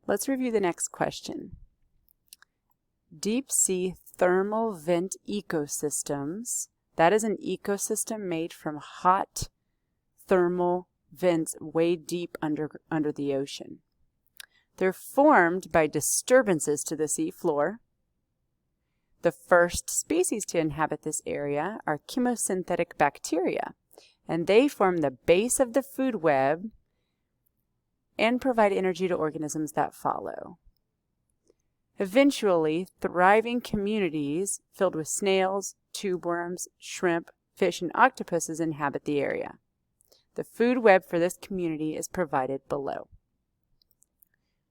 Let's review the next question. Deep sea thermal vent ecosystems. That is an ecosystem made from hot thermal vents way deep under the ocean. They're formed by disturbances to the seafloor. The first species to inhabit this area are chemosynthetic bacteria, and they form the base of the food web and provide energy to organisms that follow. Eventually, thriving communities filled with snails, tube worms, shrimp, fish, and octopuses inhabit the area. The food web for this community is provided below.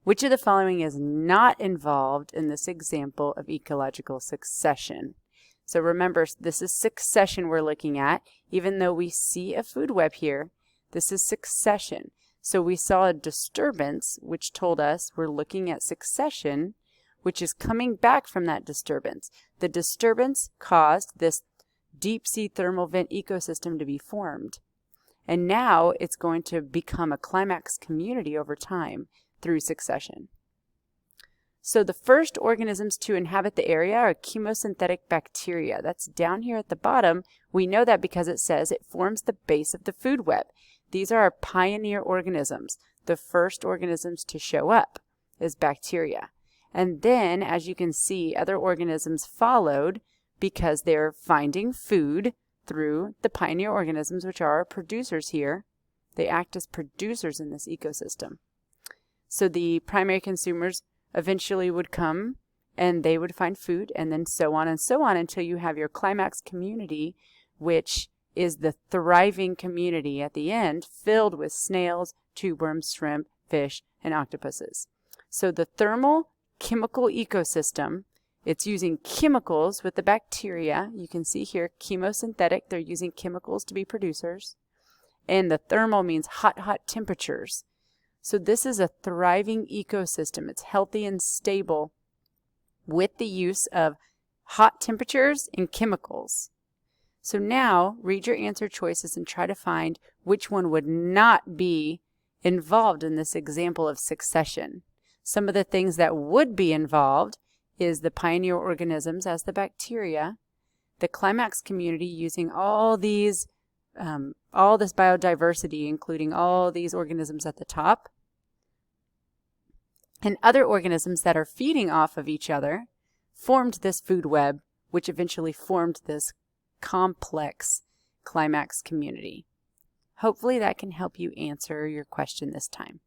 Which of the following is not involved in this example of ecological succession? So remember, this is succession we're looking at. Even though we see a food web here, this is succession. So we saw a disturbance, which told us we're looking at succession, which is coming back from that disturbance. The disturbance caused this deep sea thermal vent ecosystem to be formed. And now it's going to become a climax community over time through succession. So the first organisms to inhabit the area are chemosynthetic bacteria. That's down here at the bottom. We know that because it says it forms the base of the food web. These are our pioneer organisms. The first organisms to show up is bacteria. And then, as you can see, other organisms followed because they're finding food through the pioneer organisms, which are our producers here. They act as producers in this ecosystem. So the primary consumers eventually would come and they would find food, and then so on until you have your climax community, which is the thriving community at the end, filled with snails, tube worms, shrimp, fish, and octopuses. So the thermal chemical ecosystem, it's using chemicals with the bacteria. You can see here chemosynthetic, they're using chemicals to be producers. And the thermal means hot temperatures. So this is a thriving ecosystem. It's healthy and stable with the use of hot temperatures and chemicals. So now read your answer choices and try to find which one would not be involved in this example of succession. Some of the things that would be involved is the pioneer organisms as the bacteria, the climax community using all this biodiversity, including all these organisms at the top, and other organisms that are feeding off of each other formed this food web, which eventually formed this complex climax community. Hopefully that can help you answer your question this time.